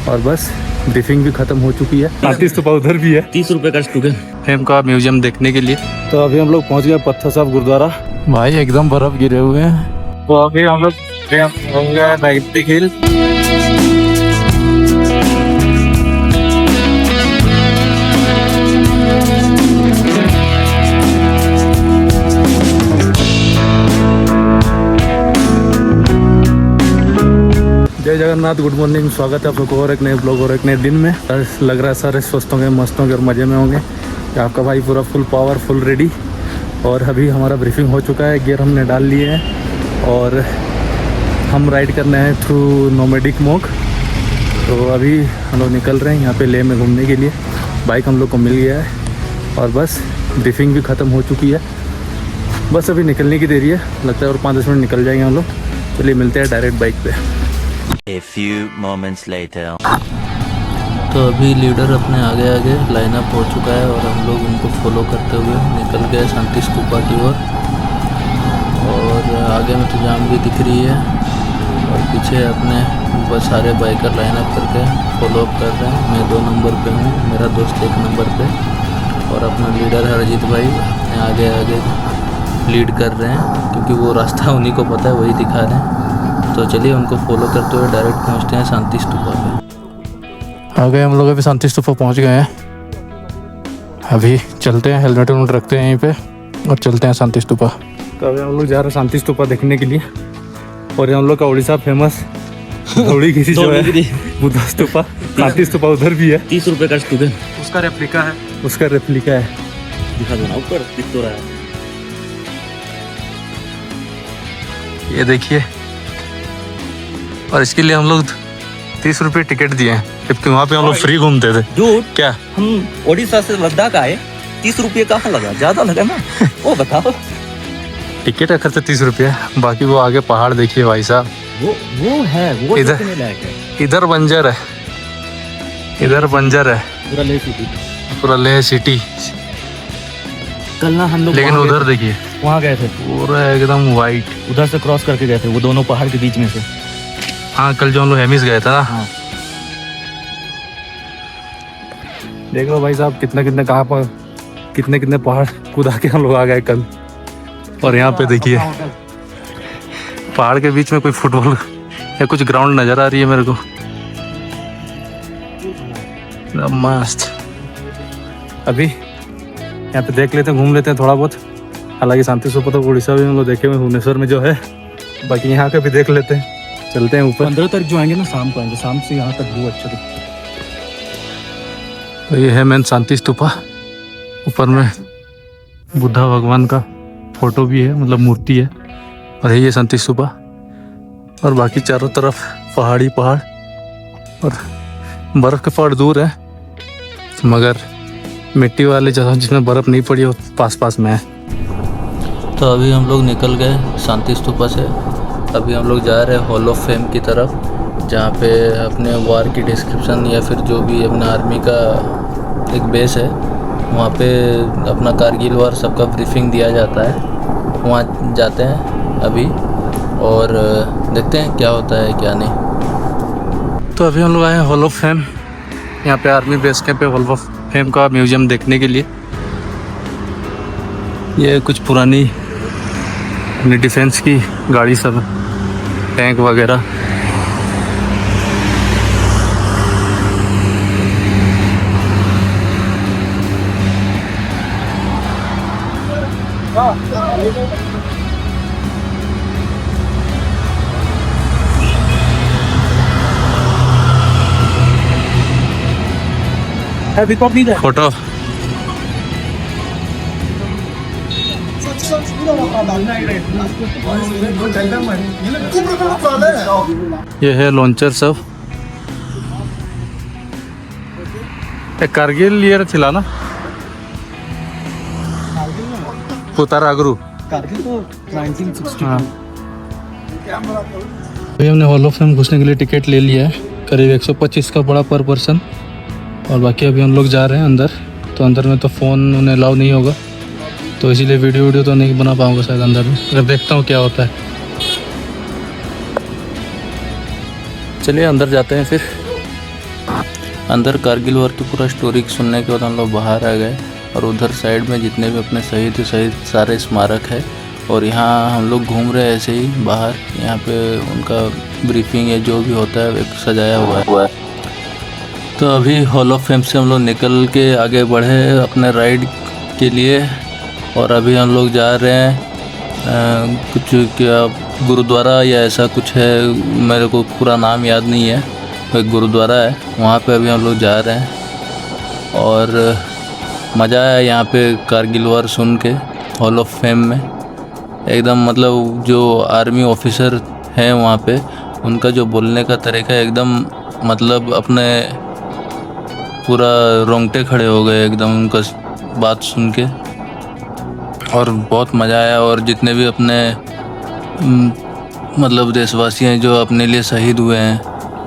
और बस ब्रीफिंग भी खत्म हो चुकी है। शांति स्तूपा उधर भी है, 30 रुपए का स्टूडेंट फेम का म्यूजियम देखने के लिए। तो अभी हम लोग पहुंच गए पत्थर साहब गुरुद्वारा। भाई एकदम बर्फ गिरे हुए हैं। तो अभी हम लोग होंगे नाइटिंग हिल। जय जगन्नाथ, गुड मॉर्निंग, स्वागत है आप लोगों को और एक नए ब्लॉग और एक नए दिन में। लग रहा है सारे स्वस्थ होंगे, मस्त होंगे और मज़े में होंगे। आपका भाई पूरा फुल पावर, फुल रेडी। और अभी हमारा ब्रीफिंग हो चुका है, गियर हमने डाल लिए हैं और हम राइड करने हैं थ्रू नोमैडिक मॉक। तो अभी हम लोग निकल रहे हैं यहाँ पे लेह में घूमने के लिए। बाइक हम लोग को मिल गया है और बस ब्रीफिंग भी ख़त्म हो चुकी है। बस अभी निकलने की देरी है, लगता है और 5-10 मिनट निकल जाएंगे हम लोग। चलिए मिलते हैं डायरेक्ट बाइक पे। A few moments later. तो अभी लीडर अपने आगे आगे लाइनअप हो चुका है और हम लोग उनको फॉलो करते हुए निकल गए शांति स्तूपा की ओर। और आगे में तो जाम भी दिख रही है और पीछे अपने बस सारे बाइकर लाइनअप करके फॉलो अप कर रहे हैं। मैं 2 नंबर पे हूँ, मेरा दोस्त 1 नंबर पे और अपना लीडर हरजीत भाई अपने आगे आगे लीड कर रहे हैं क्योंकि वो रास्ता उन्हीं को पता है, वही दिखा रहे हैं। तो चलिए उनको फॉलो करते हुए डायरेक्ट पहुंचते हैं शांति स्तूपा पे। आ गए हम लोग, अभी शांति स्तूपा पहुंच गए हैं। अभी चलते हैं, हेलमेट वेलमेट रखते हैं यहीं पे और चलते हैं शांति स्तूपा। तो अभी हम लोग जा रहे हैं शांति स्तूपा देखने के लिए। और हम लोग का उड़ीसा फेमस धौड़ीगिरी जो है बुद्धा स्तूपा, शांति स्तूपा उधर भी है। 30 रुपए का स्टूडेंट, उसका रेप्लिका है, उसका रेप्लिका है। दिखा दो ना, ऊपर दिख तो रहा है। ये देखिए, और इसके लिए हम लोग 30 रुपये टिकट दिए हैं, जबकि वहाँ पे हम लोग फ्री घूमते थे। झूठ, क्या हम ओडिशा से लद्दाख आए, 30 रुपये कहाँ लगा, ज्यादा लगा ना। वो बताओ, टिकट का खर्चा 30 रुपये, बाकी वो आगे पहाड़ देखिए भाई साहब। वो है, वो इधर देखने लायक है। इधर बंजर है, इधर बंजर है, पूरा लेह सिटी, पूरा लेह सिटी। कल ना हम लोग लेकिन उधर देखिए, वहाँ गए थे, पूरा एकदम वाइट। उधर से क्रॉस करके गए थे, वो दोनों पहाड़ के बीच में से। हाँ, कल जो हम लोग हेमिस गए थे ना। हाँ। देख लो भाई साहब, कितने कहाँ पर कितने पहाड़ कूदा के हम लोग आ गए कल। और यहाँ पे देखिए, पहाड़ के बीच में कोई फुटबॉल या कुछ ग्राउंड नजर आ रही है मेरे को, मस्त। अभी यहाँ पे देख लेते हैं, घूम लेते हैं थोड़ा बहुत। हालांकि शांति स्तूपा तो उड़ीसा भी हम लोग देखे हुए, भुवनेश्वर में जो है। बाकी यहाँ का भी देख लेते हैं, चलते हैं ऊपर। 15 तारीख जो आएंगे ना, शाम को आएंगे, शाम से यहाँ तक व्यू अच्छा दिखता है। तो ये है मेन शांति स्तूपा। ऊपर में बुद्धा भगवान का फोटो भी है, मतलब मूर्ति है। और ये शांति स्तूपा, और बाकी चारों तरफ पहाड़ी पहाड़ और बर्फ़ के पहाड़ दूर है, मगर मिट्टी वाले जगह जिसमें बर्फ़ नहीं पड़ी वो पास पास में है। तो अभी हम लोग निकल गए शांति स्तूपा से। अभी हम लोग जा रहे हैं हॉल ऑफ फेम की तरफ, जहाँ पे अपने वार की डिस्क्रिप्शन या फिर जो भी अपना आर्मी का एक बेस है, वहाँ पे अपना कारगिल वार सबका ब्रीफिंग दिया जाता है। वहाँ जाते हैं अभी और देखते हैं क्या होता है क्या नहीं। तो अभी हम लोग आए हैं हॉल ऑफ फेम। यहाँ पे आर्मी बेस कैंप पे हॉल ऑफ फेम का म्यूजियम देखने के लिए। ये कुछ पुरानी अपनी डिफेंस की गाड़ी सब, टैंक वगैरह। फोटो ये है लॉन्चर सब। कारगिल ये थिला ना, पुतारा आगरू कारगिल तो 1960। हाँ, अभी हमने हॉल ऑफ फेम घुसने के लिए टिकट ले लिया है, करीब 125 का पड़ा पर पर्सन। और बाकी अभी हम लोग जा रहे हैं अंदर। तो अंदर में तो फ़ोन उन्हें अलाउ नहीं होगा, तो इसीलिए वीडियो तो नहीं बना पाऊँगा शायद अंदर में। अगर देखता हूँ क्या होता है। चलिए अंदर जाते हैं फिर। अंदर कारगिल वॉर की पूरा स्टोरी सुनने के बाद हम लोग बाहर आ गए और उधर साइड में जितने भी अपने शहीद सारे स्मारक है और यहाँ हम लोग घूम रहे हैं ऐसे ही बाहर। यहाँ पे उनका ब्रीफिंग या जो भी होता है एक सजाया हुआ है। तो अभी हॉल ऑफ फेम से हम लोग निकल के आगे बढ़े अपने राइड के लिए और अभी हम लोग जा रहे हैं कुछ क्या गुरुद्वारा या ऐसा कुछ है, मेरे को पूरा नाम याद नहीं है, एक गुरुद्वारा है वहाँ पे अभी हम लोग जा रहे हैं। और मज़ा आया यहाँ पे कारगिल वॉर सुन के हॉल ऑफ फेम में। एकदम मतलब जो आर्मी ऑफिसर हैं वहाँ पे उनका जो बोलने का तरीका एकदम मतलब अपने पूरा रोंगटे खड़े हो गए एकदम उनका बात सुन के और बहुत मज़ा आया। और जितने भी अपने मतलब देशवासी हैं जो अपने लिए शहीद हुए हैं,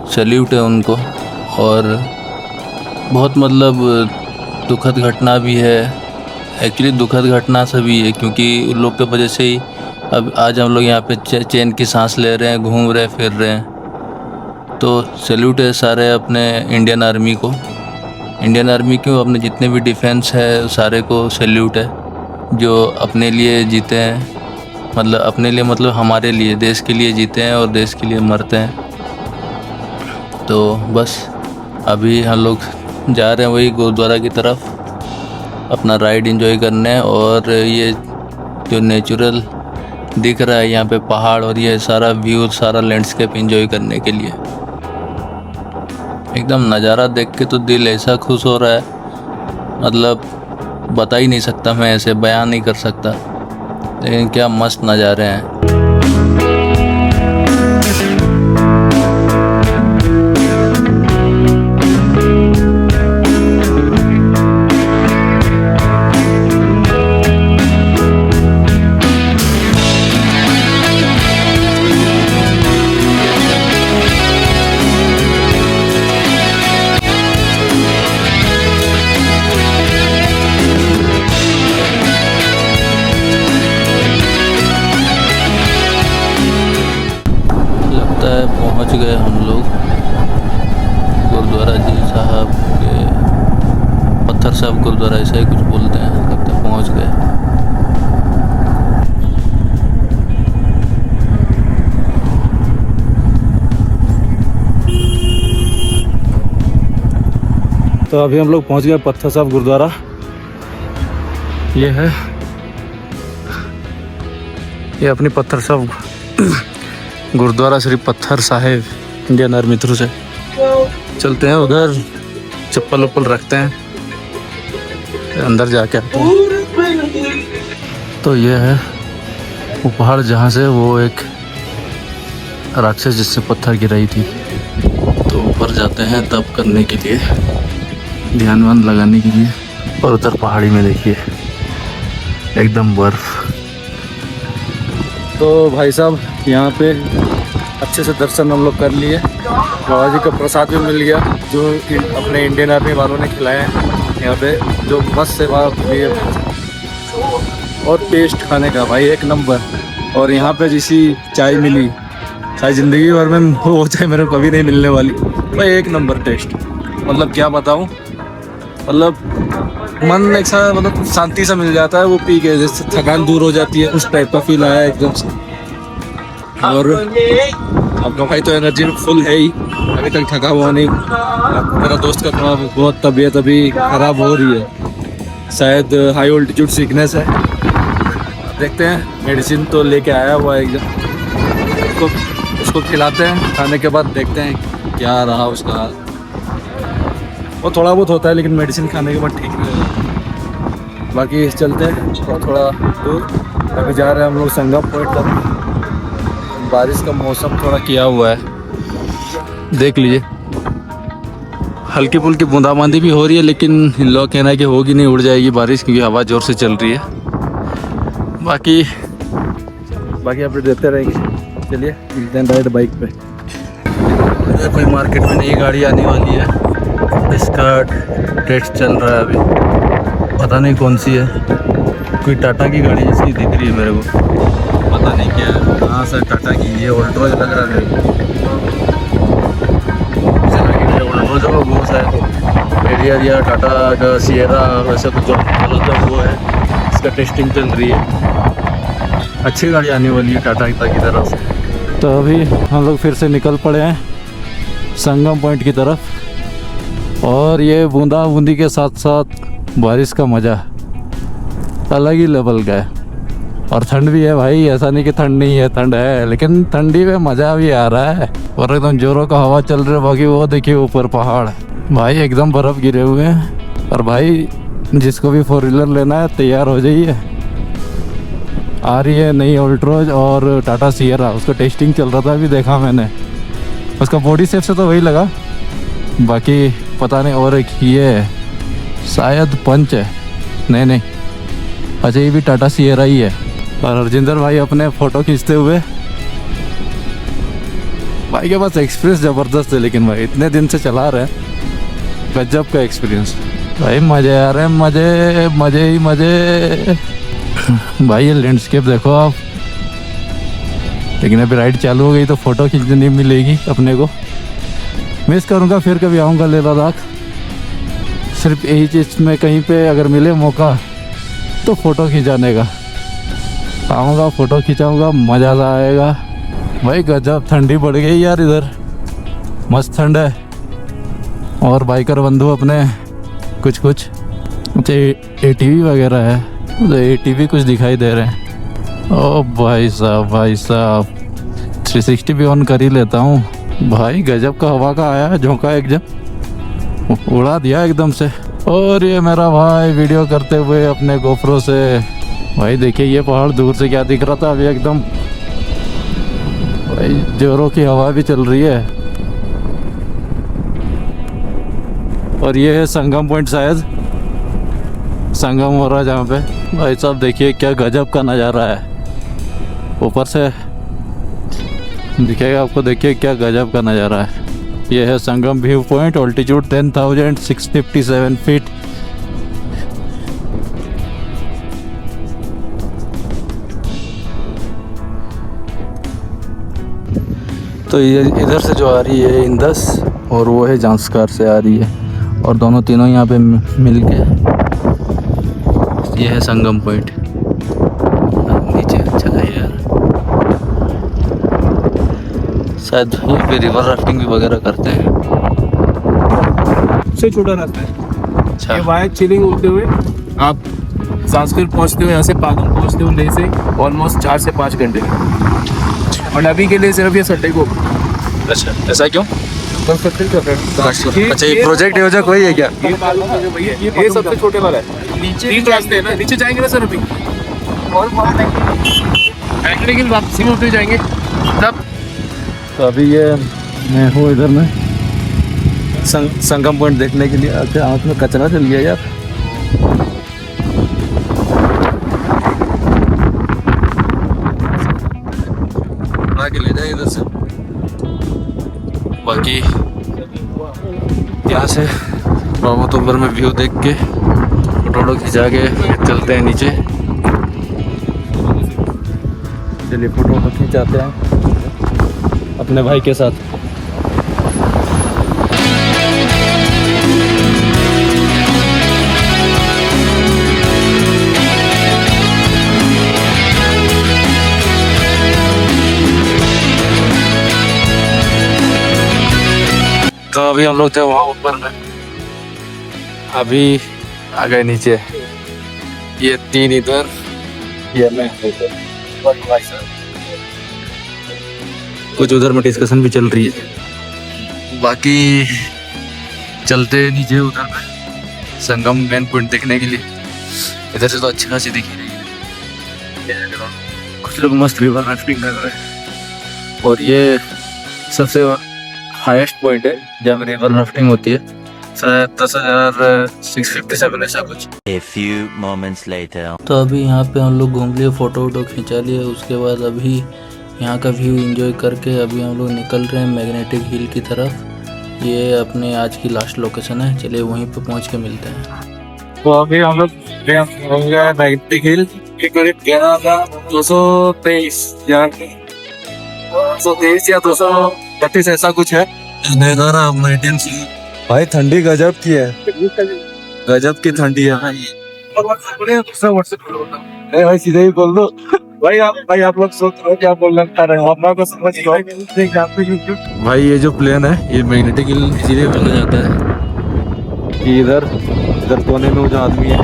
सैल्यूट है उनको। और बहुत मतलब दुखद घटना भी है, एक्चुअली दुखद घटना सभी है क्योंकि उन लोग के वजह से ही अब आज हम लोग यहाँ पे चैन की सांस ले रहे हैं, घूम रहे फिर रहे हैं। तो सैल्यूट है सारे अपने इंडियन आर्मी को, इंडियन आर्मी क्यों अपने जितने भी डिफेंस है सारे को सैल्यूट है जो अपने लिए जीते हैं, मतलब अपने लिए मतलब हमारे लिए देश के लिए जीते हैं और देश के लिए मरते हैं। तो बस अभी हम लोग जा रहे हैं वही गुरुद्वारा की तरफ अपना राइड एंजॉय करने। और ये जो नेचुरल दिख रहा है यहाँ पे पहाड़ और ये सारा व्यू सारा लैंडस्केप एंजॉय करने के लिए एकदम नज़ारा देख के तो दिल ऐसा खुश हो रहा है, मतलब बता ही नहीं सकता, मैं ऐसे बयान नहीं कर सकता, लेकिन क्या मस्त नज़ारे हैं। पहुंच गए हम लोग गुरुद्वारा जी साहब के, पत्थर साहब गुरुद्वारा ऐसा ही कुछ बोलते हैं, लगता है पहुंच गए। तो अभी हम लोग पहुंच गए पत्थर साहब गुरुद्वारा। ये है, ये अपनी पत्थर साहब गुरुद्वारा श्री पत्थर साहिब इंडियन आर्मी थ्रू से चलते हैं उधर, चप्पल उप्पल रखते हैं, अंदर जाके आते हैं। तो ये है वो पहाड़ जहाँ से वो एक राक्षस जिससे पत्थर गिराई थी, तो ऊपर जाते हैं तप करने के लिए, ध्यान वान लगाने के लिए। और उधर पहाड़ी में देखिए एकदम बर्फ। तो भाई साहब यहाँ पे अच्छे से दर्शन हम लोग कर लिए, बाबा जी का प्रसाद भी मिल गया जो अपने इंडियन आर्मी वालों ने खिलाए हैं यहाँ पे, जो मस्त सेवा लिए और टेस्ट खाने का भाई एक नंबर। और यहाँ पे जैसी चाय मिली, चाय ज़िंदगी भर में वो चाय मेरे को कभी नहीं मिलने वाली भाई, एक नंबर टेस्ट, मतलब क्या बताऊँ, मतलब मन एक सा मतलब शांति सा मिल जाता है वो पी के, जैसे थकान दूर हो जाती है उस टाइप का फील आया एकदम से। और आपका भाई तो एनर्जी में फुल है ही, अभी तक थका हुआ नहीं। मेरा दोस्त का थोड़ा बहुत तबीयत अभी ख़राब हो रही है, शायद हाई ऑल्टीट्यूड सिकनेस है, देखते हैं, मेडिसिन तो लेके आया हुआ है एकदम, उसको खिलाते हैं, खाने के बाद देखते हैं क्या रहा उसका हाल। वो थोड़ा बहुत होता है लेकिन मेडिसिन खाने के बाद ठीक रहेगा। बाकी चलते हैं थोड़ा दूर, अभी जा रहे हैं हम लोग संगम पॉइंट तक। बारिश का मौसम थोड़ा किया हुआ है, देख लीजिए, हल्की फुल्की बूंदाबांदी भी हो रही है, लेकिन इन लोग कहना है कि होगी नहीं, उड़ जाएगी बारिश क्योंकि हवा ज़ोर से चल रही है। बाकी अपडेट देते रहेंगे। चलिए मिलते हैं राइड बाइक पे। कोई मार्केट में नई गाड़ी आने वाली है, इसका टेस्ट चल रहा है अभी, पता नहीं कौन सी है, कोई टाटा की गाड़ी जैसी दिख रही है मेरे को, पता नहीं क्या है। हाँ सर टाटा की, ये ऑल्ट्रोज लग रहा है मेरे को, ऑल्ट्रोज वो शायद हेरियर या टाटा का सिएरा वैसे कुछ जो गलत है वो है, इसका टेस्टिंग चल रही है। अच्छी गाड़ी आने वाली है टाटा की तरफ से। तो अभी हम लोग फिर से निकल पड़े हैं संगम पॉइंट की तरफ, और ये बूंदा बूंदी के साथ साथ बारिश का मज़ा अलग ही लेवल का है। और ठंड भी है भाई, ऐसा नहीं कि ठंड नहीं है, ठंड है, लेकिन ठंडी में मज़ा भी आ रहा है और एकदम जोरों का हवा चल रहा है। बाकी वो देखिए ऊपर पहाड़ भाई एकदम बर्फ़ गिरे हुए हैं। और भाई जिसको भी 4 व्हीलर लेना है तैयार हो जाइए, आ रही है नई अल्ट्रोज और टाटा सिएरा, उसका टेस्टिंग चल रहा था अभी देखा मैंने। उसका बॉडी शेप से तो वही लगा, बाकी पता नहीं। और एक ये शायद पंच है, नहीं अच्छा ये भी टाटा सिएरा ही है। और हरजिंदर भाई अपने फ़ोटो खींचते हुए, भाई के पास एक्सपीरियंस ज़बरदस्त है, लेकिन भाई इतने दिन से चला रहे हैं, गजब का एक्सपीरियंस भाई। मज़े आ रहे हैं, मज़े ही मज़े। भाई ये लैंडस्केप देखो आप, लेकिन अभी राइड चालू हो गई तो फ़ोटो खींचने नहीं मिलेगी अपने को। मिस करूँगा, फिर कभी आऊँगा लेह लद्दाख। सिर्फ यही चीज़ में कहीं पे अगर मिले मौका तो फ़ोटो खिंचाने का, आऊँगा फ़ोटो खिंचाऊँगा, मज़ा सा आएगा। भाई गजब ठंडी बढ़ गई यार इधर, मस्त ठंड है। और बाइकर बंधु अपने कुछ अच्छा ATV वगैरह है, तो ATV कुछ दिखाई दे रहे हैं। ओ भाई साहब 360 भी ऑन कर ही लेता हूँ भाई। गजब का हवा का आया झोंका, एकदम उड़ा दिया एकदम से। और ये मेरा भाई वीडियो करते हुए अपने गोप्रो से, भाई देखिए ये पहाड़ दूर से क्या दिख रहा था, अभी एकदम भाई जोरों की हवा भी चल रही है। और ये है संगम पॉइंट, शायद संगम हो रहा है जहाँ पे। भाई साहब देखिए क्या गजब का नज़ारा है, ऊपर से दिखेगा आपको, देखिए क्या गजब का नज़ारा है। ये है संगम व्यू पॉइंट, ऑल्टीट्यूड 10,657 फीट। तो ये इधर से जो आ रही है इंदस, और वो है जांस्कार से आ रही है, और दोनों तीनों यहाँ पे मिल के ये है संगम पॉइंट। नीचे अच्छा है यार, शायद यहाँ पे रिवर राफ्टिंग भी वगैरह करते हैं। सबसे छोटा रास्ता है। अच्छा ये वाया चिलिंग होते हुए आप संस्कृत पहुंचते हो, यहाँ से पागम पहुंचते हो लेह से ऑलमोस्ट 4 से 5 घंटे में। और अभी के लिए सिर्फ ये सट्टे को अच्छा, ऐसा क्यों? कंस्ट्रक्शन कर रहे हैं। अच्छा ये प्रोजेक्ट योजना कोई है क्या? ये पागम का जो भैया, ये सबसे छोटे वाला है। नीचे 3 रास्ते हैं ना, नीचे जाएंगे ना सर अभी, और बैठने के लिए वापसी में होते जाएंगे तब। तो अभी ये मैं हूँ इधर में संगम पॉइंट देखने के लिए। अच्छा आँख में कचरा चल गया यार। आगे ले जाए इधर से। बाकी यहाँ से बहुत ऊपर में व्यू देख के फोटो खिंचा के चलते हैं नीचे। चलिए फोटो खिंचाते हैं अपने भाई के साथ। तो अभी हम लोग थे वहाँ ऊपर में, अभी आ गए नीचे। ये 3 इधर, ये मैं कुछ उधर में डिस्कशन भी चल रही है। बाकी चलते नीचे उधर में संगम मेन पॉइंट देखने के लिए। इधर से तो अच्छी खासी दिख ही रही है। कुछ लोग मस्त रिवर राफ्टिंग कर रहे हैं, और ये सबसे हाईएस्ट पॉइंट है जहाँ रिवर राफ्टिंग होती है। शायद 10,657 ऐसा कुछ। A few moments later. तो अभी यहाँ पे हम लोग घूम लिए, फोटो वोटो खिंचा लिए। उसके बाद अभी यहाँ का व्यू एंजॉय करके अभी हम लोग निकल रहे हैं मैग्नेटिक हिल की तरफ। ये अपने आज की लास्ट लोकेशन है, चलिए वहीं पे पहुँच के मिलते हैं। तो अभी हम लोग होंगे मैग्नेटिक हिल, करीब 11,223 या 223 या 232 ऐसा कुछ है। भाई ठंडी गजब की है, गजब की ठंडी है भाई, सीधे ही बोल दो भाई। आप लोग सोच रहे हो क्या बोलना चाह रहे हो, अपना को समझ लो भाई। ये जो प्लेन है ये मैग्नेटिक हिल इसीलिए बोला जाता है कि इधर कोने में वो जो आदमी है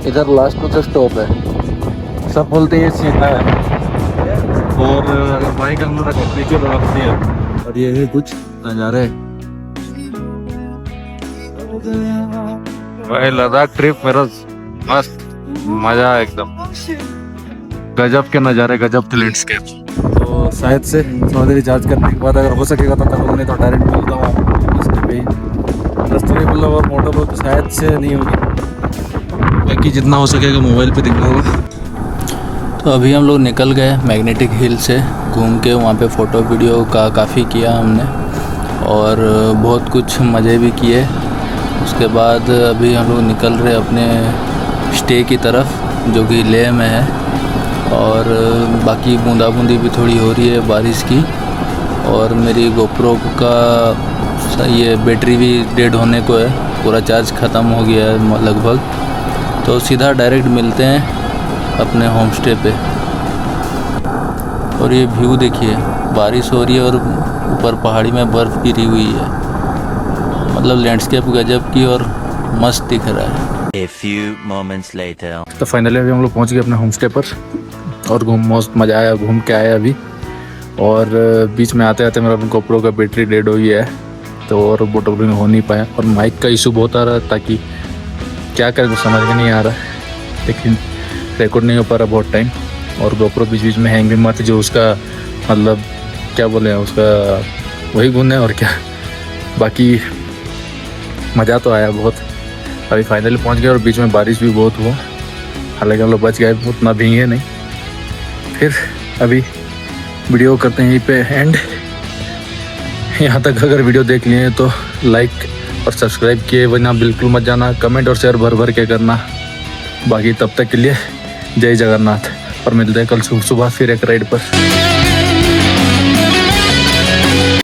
इधर लास्ट में तो स्टॉप है, सब बोलते हैं ये सीधा है। और अगर बाइक हम लोग नीचे रखते हैं और ये है कुछ नज़ारे। भाई लद्दाख ट्रिप मेरा मस्त, मजा एकदम, गजब के नज़ारे, गजब के लैंडस्केप। तो शायद से थोड़ा देर रिचार्ज करने के बाद अगर हो सकेगा तो करूँगा, नहीं तो डायरेक्ट मिलता हूँ रास्ते पे ही। रास्ते पे मतलब और मोटर बोट तो शायद से नहीं होगी, बाकी जितना हो सकेगा मोबाइल पे दिखाऊंगा। तो अभी हम लोग निकल गए मैग्नेटिक हिल से घूम के, वहाँ पे फ़ोटो वीडियो का काफ़ी किया हमने और बहुत कुछ मज़े भी किए। उसके बाद अभी हम लोग निकल रहे अपने स्टे की तरफ जो कि लेह में है, और बाकी बूंदाबूंदी भी थोड़ी हो रही है बारिश की, और मेरी गोप्रो का ये बैटरी भी डेड होने को है, पूरा चार्ज ख़त्म हो गया है लगभग। तो सीधा डायरेक्ट मिलते हैं अपने होम स्टे पे। और ये व्यू देखिए, बारिश हो रही है और ऊपर पहाड़ी में बर्फ़ गिरी हुई है, मतलब लैंडस्केप गजब की और मस्त दिख रहा है। A few moments later. तो फाइनली अभी हम लोग पहुंच गए अपने होम स्टे पर और मस्त मज़ा आया, घूम के आया अभी। और बीच में आते आते मेरा गोप्रो का बैटरी डेड हो गया है, तो और फोटो हो नहीं पाया, और माइक का इशू बहुत आ रहा है, ताकि क्या करें कुछ समझ में नहीं आ रहा है, लेकिन रिकॉर्ड नहीं हो पा रहा बहुत टाइम। और गोप्रो बीच बीच में हैंग भी मारती, जो उसका मतलब क्या बोले उसका वही गुण है और क्या। बाकी मज़ा तो आया बहुत। अभी फाइनली पहुंच गए और बीच में बारिश भी बहुत हुआ, हालांकि हम लोग बच गए, उतना भीगे नहीं। फिर अभी वीडियो करते हैं यहीं पे एंड। यहाँ तक अगर वीडियो देख लिए तो लाइक और सब्सक्राइब किए बिना बिल्कुल मत जाना, कमेंट और शेयर भर भर के करना। बाकी तब तक के लिए जय जगन्नाथ, और मिलते हैं कल सुबह फिर एक राइड पर।